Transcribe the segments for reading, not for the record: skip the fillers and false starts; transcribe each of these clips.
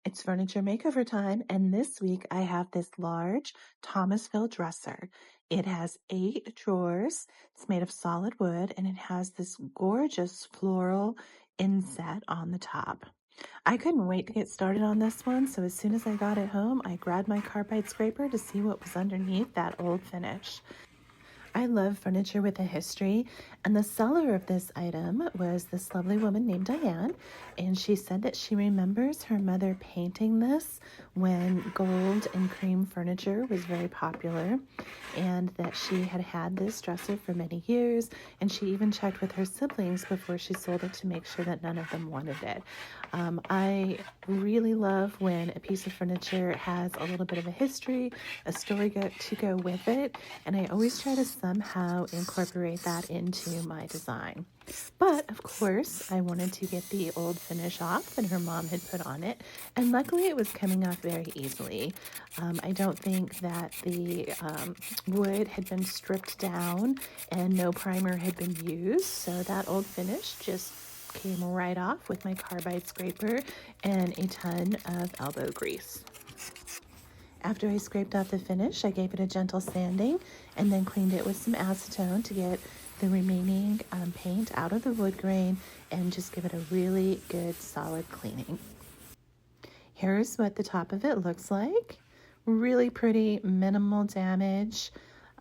It's furniture makeover time, and this week I have this large Thomasville dresser. It has 8 drawers. It's made of solid wood, and it has this gorgeous floral inset on the top. I couldn't wait to get started on this one, so as soon as I got it home, I grabbed my carbide scraper to see what was underneath that old finish. I love furniture with a history, and the seller of this item was this lovely woman named Diane, and she said that she remembers her mother painting this when gold and cream furniture was very popular, and that she had had this dresser for many years, and she even checked with her siblings before she sold it to make sure that none of them wanted it. I really love when a piece of furniture has a little bit of a history, a story to go with it, and I always try to somehow incorporate that into my design. But of course, I wanted to get the old finish off that her mom had put on it, and luckily it was coming off very easily. I don't think that the wood had been stripped down and no primer had been used, so that old finish just came right off with my carbide scraper and a ton of elbow grease. After I scraped off the finish, I gave it a gentle sanding and then cleaned it with some acetone to get the remaining paint out of the wood grain and just give it a really good solid cleaning. Here's what the top of it looks like. Really pretty, minimal damage.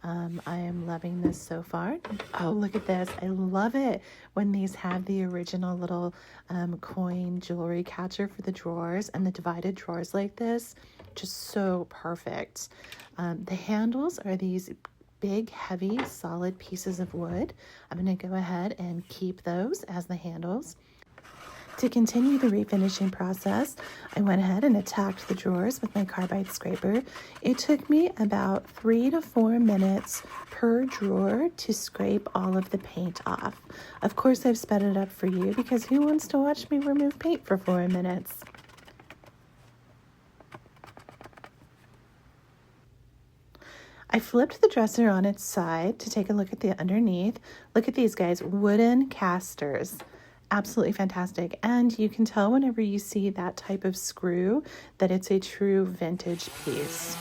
I am loving this so far. Oh, look at this. I love it when these have the original little coin jewelry catcher for the drawers, and the divided drawers like this. Just so perfect. The handles are these big, heavy, solid pieces of wood. I'm going to go ahead and keep those as the handles. To continue the refinishing process, I went ahead and attacked the drawers with my carbide scraper. It took me about 3 to 4 minutes per drawer to scrape all of the paint off. Of course, I've sped it up for you because who wants to watch me remove paint for 4 minutes? I flipped the dresser on its side to take a look at the underneath. Look at these guys, wooden casters. Absolutely fantastic. And you can tell whenever you see that type of screw that it's a true vintage piece.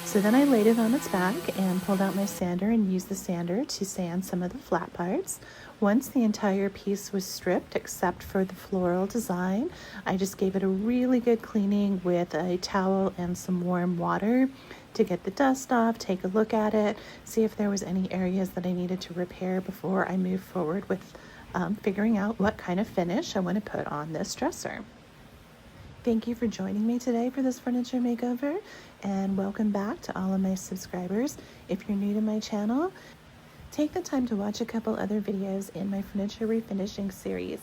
So then I laid it on its back and pulled out my sander and used the sander to sand some of the flat parts. Once the entire piece was stripped except for the floral design, I just gave it a really good cleaning with a towel and some warm water to get the dust off, take a look at it, see if there was any areas that I needed to repair before I move forward with figuring out what kind of finish I want to put on this dresser. Thank you for joining me today for this furniture makeover, and welcome back to all of my subscribers. If you're new to my channel, take the time to watch a couple other videos in my furniture refinishing series.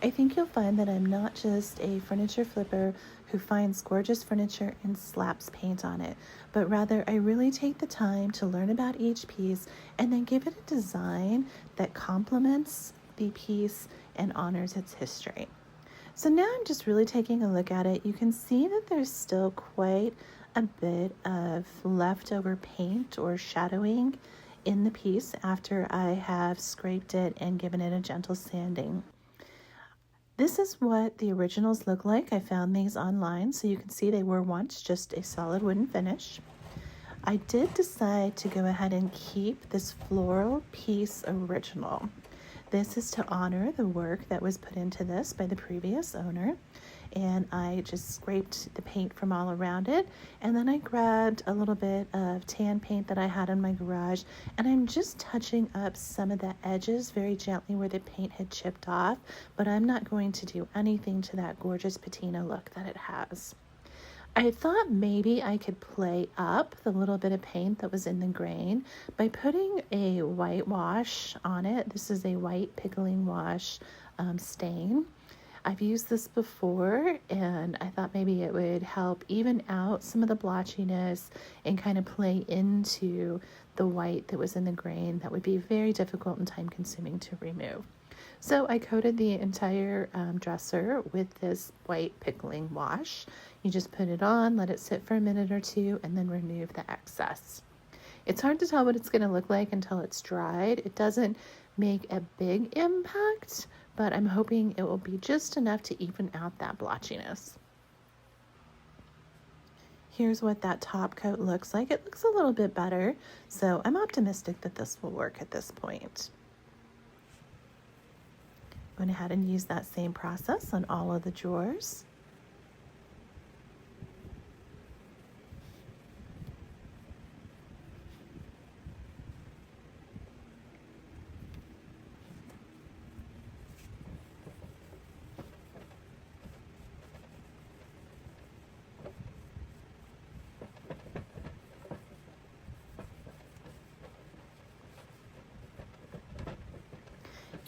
I think you'll find that I'm not just a furniture flipper who finds gorgeous furniture and slaps paint on it, but rather I really take the time to learn about each piece and then give it a design that complements the piece and honors its history. So now I'm just really taking a look at it. You can see that there's still quite a bit of leftover paint or shadowing in the piece after I have scraped it and given it a gentle sanding. This is what the originals look like. I found these online, so you can see they were once just a solid wooden finish. I did decide to go ahead and keep this floral piece original. This is to honor the work that was put into this by the previous owner, and I just scraped the paint from all around it, and then I grabbed a little bit of tan paint that I had in my garage, and I'm just touching up some of the edges very gently where the paint had chipped off, but I'm not going to do anything to that gorgeous patina look that it has. I thought maybe I could play up the little bit of paint that was in the grain by putting a white wash on it. This is a white pickling wash stain. I've used this before, and I thought maybe it would help even out some of the blotchiness and kind of play into the white that was in the grain that would be very difficult and time consuming to remove. So I coated the entire dresser with this white pickling wash. You just put it on, let it sit for a minute or two, and then remove the excess. It's hard to tell what it's going to look like until it's dried. It doesn't make a big impact, but I'm hoping it will be just enough to even out that blotchiness. here's what that top coat looks like. It looks a little bit better, so I'm optimistic that this will work at this point. Went ahead and used that same process on all of the drawers.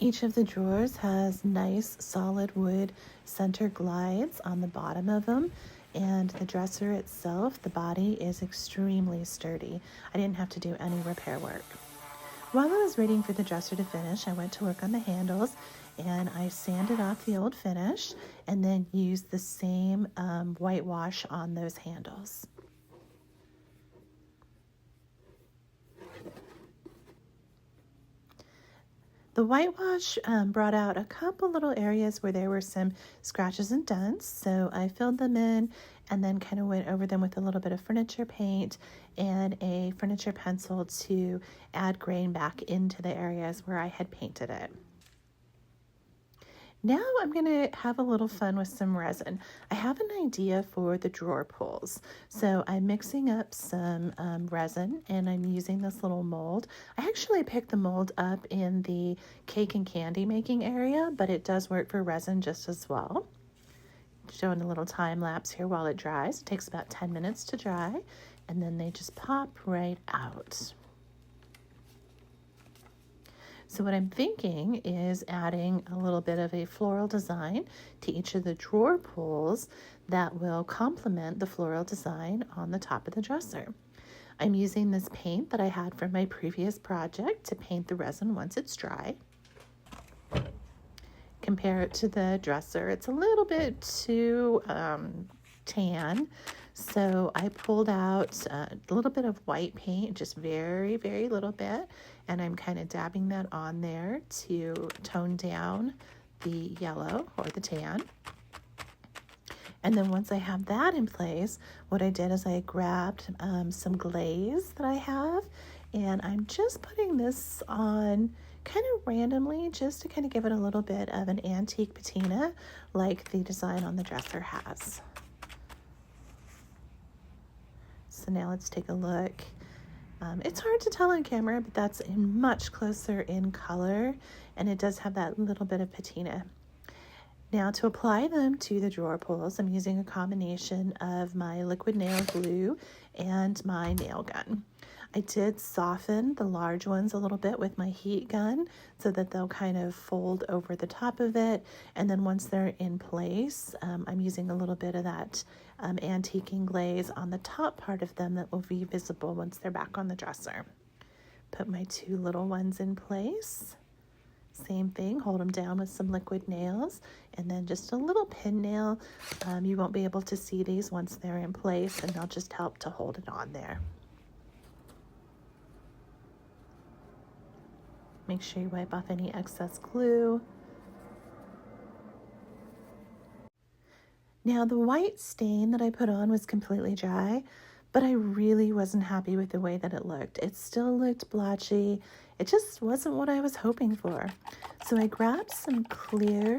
Each of the drawers has nice solid wood center glides on the bottom of them, and the dresser itself, the body is extremely sturdy. I didn't have to do any repair work. While I was waiting for the dresser to finish, I went to work on the handles, and I sanded off the old finish and then used the same whitewash on those handles. The whitewash brought out a couple little areas where there were some scratches and dents, so I filled them in and then kind of went over them with a little bit of furniture paint and a furniture pencil to add grain back into the areas where I had painted it. Now I'm going to have a little fun with some resin. I have an idea for the drawer pulls. So I'm mixing up some resin, and I'm using this little mold. I actually picked the mold up in the cake and candy making area, but it does work for resin just as well. Showing a little time lapse here while it dries. It takes about 10 minutes to dry, and then they just pop right out. So what I'm thinking is adding a little bit of a floral design to each of the drawer pulls that will complement the floral design on the top of the dresser. I'm using this paint that I had from my previous project to paint the resin once it's dry. Compare it to the dresser. It's a little bit too tan, so I pulled out a little bit of white paint, just very, very little bit, and I'm kind of dabbing that on there to tone down the yellow or the tan. And then once I have that in place, what I did is I grabbed some glaze that I have, and I'm just putting this on kind of randomly just to kind of give it a little bit of an antique patina like the design on the dresser has. So now let's take a look. It's hard to tell on camera, but that's much closer in color, and it does have that little bit of patina. Now to apply them to the drawer pulls, I'm using a combination of my liquid nail glue and my nail gun. I did soften the large ones a little bit with my heat gun so that they'll kind of fold over the top of it. And then once they're in place, I'm using a little bit of that antiquing glaze on the top part of them that will be visible once they're back on the dresser. Put my two little ones in place. Same thing, hold them down with some liquid nails and then just a little pin nail. You won't be able to see these once they're in place, and they'll just help to hold it on there. Make sure you wipe off any excess glue. Now the white stain that I put on was completely dry, but I really wasn't happy with the way that it looked. It still looked blotchy. It just wasn't what I was hoping for. So I grabbed some clear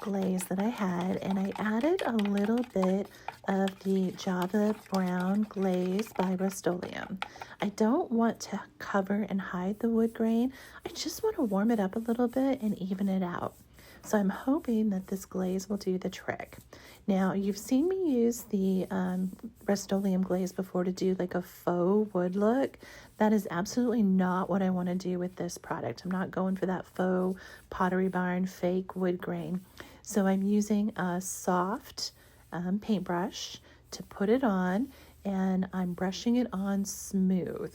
glaze that I had, and I added a little bit of the Java Brown glaze by Rust-Oleum. I don't want to cover and hide the wood grain. I just want to warm it up a little bit and even it out. So I'm hoping that this glaze will do the trick. Now, you've seen me use the Rust-Oleum glaze before to do like a faux wood look. That is absolutely not what I want to do with this product. I'm not going for that faux Pottery Barn fake wood grain. So I'm using a soft paintbrush to put it on, and I'm brushing it on smooth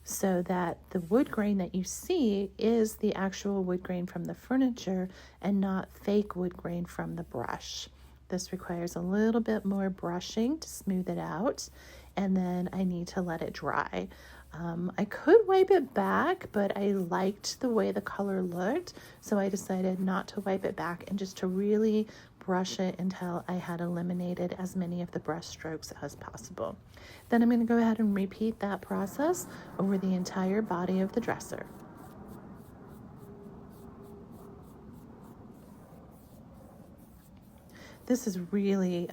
so that the wood grain that you see is the actual wood grain from the furniture and not fake wood grain from the brush. This requires a little bit more brushing to smooth it out, and then I need to let it dry. I could wipe it back, but I liked the way the color looked, so I decided not to wipe it back and just to really brush it until I had eliminated as many of the brush strokes as possible. Then I'm going to go ahead and repeat that process over the entire body of the dresser. This is really,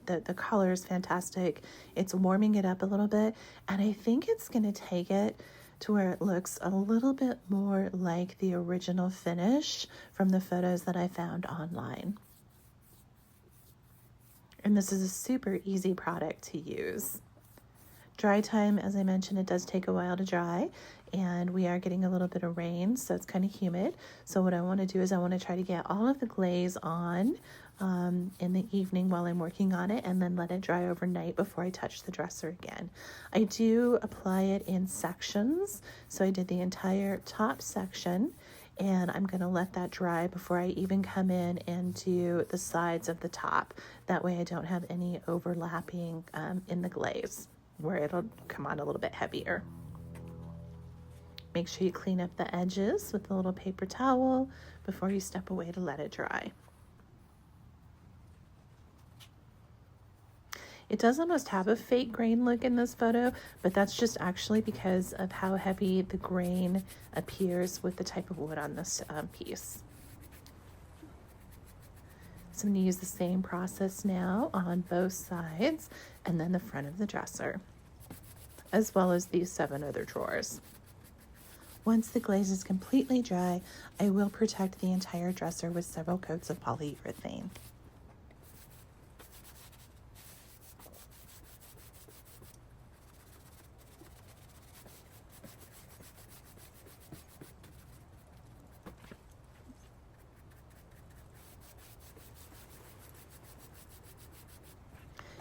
the color is fantastic. It's warming it up a little bit, and I think it's going to take it to where it looks a little bit more like the original finish from the photos that I found online. And this is a super easy product to use. Dry time, as I mentioned, it does take a while to dry, and we are getting a little bit of rain, so it's kind of humid. So what I want to do is I want to try to get all of the glaze on in the evening while I'm working on it, and then let it dry overnight before I touch the dresser again. I do apply it in sections, so I did the entire top section, and I'm going to let that dry before I even come in and do the sides of the top. That way I don't have any overlapping in the glaze, where it'll come on a little bit heavier. Make sure you clean up the edges with a little paper towel before you step away to let it dry. It does almost have a fake grain look in this photo, but that's just actually because of how heavy the grain appears with the type of wood on this piece. So I'm going to use the same process now on both sides and then the front of the dresser, as well as these 7 other drawers. Once the glaze is completely dry, I will protect the entire dresser with several coats of polyurethane.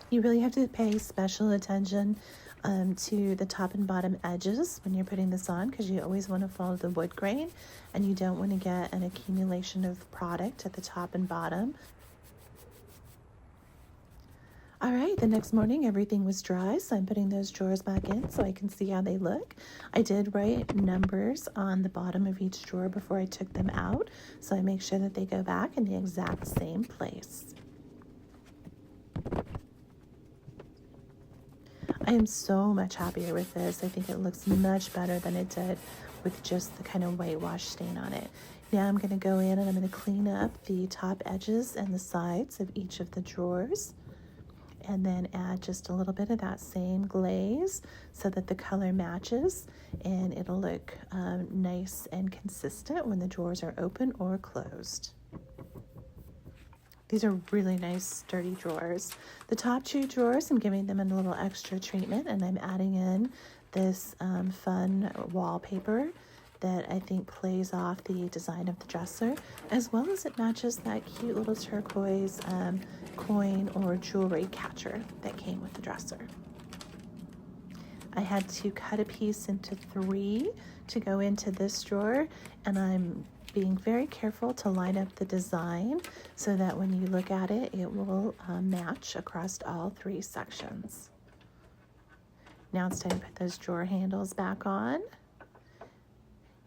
You really have to pay special attention to the top and bottom edges when you're putting this on, because you always want to follow the wood grain and you don't want to get an accumulation of product at the top and bottom. All right, the next morning everything was dry, so I'm putting those drawers back in so I can see how they look. I did write numbers on the bottom of each drawer before I took them out, so I make sure that they go back in the exact same place. I am so much happier with this. I think it looks much better than it did with just the kind of whitewash stain on it. Now I'm going to go in and I'm going to clean up the top edges and the sides of each of the drawers, and then add just a little bit of that same glaze so that the color matches, and it'll look nice and consistent when the drawers are open or closed. These are really nice, sturdy drawers. The top 2 drawers, I'm giving them a little extra treatment, and I'm adding in this fun wallpaper that I think plays off the design of the dresser, as well as it matches that cute little turquoise coin or jewelry catcher that came with the dresser. I had to cut a piece into 3 to go into this drawer, and I'm being very careful to line up the design so that when you look at it, it will match across all 3 sections. Now it's time to put those drawer handles back on.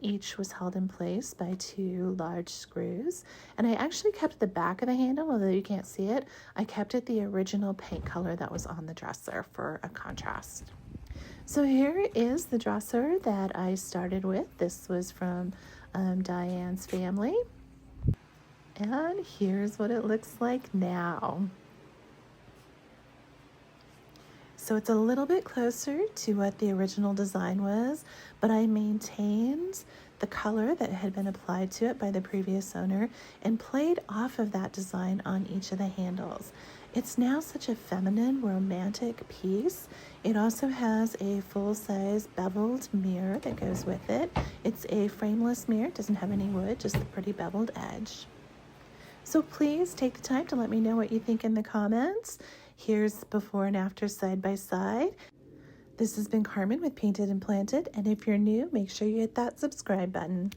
Each was held in place by 2 large screws, and I actually kept the back of the handle, although you can't see it. I kept it the original paint color that was on the dresser for a contrast. So here is the dresser that I started with. This was from Diane's family, and here's what it looks like now. So it's a little bit closer to what the original design was, but I maintained the color that had been applied to it by the previous owner and played off of that design on each of the handles. It's now such a feminine, romantic piece. It also has a full-size beveled mirror that goes with it. It's a frameless mirror, it doesn't have any wood, just the pretty beveled edge. So please take the time to let me know what you think in the comments. Here's before and after side by side. This has been Carmen with Painted and Planted, and if you're new, make sure you hit that subscribe button.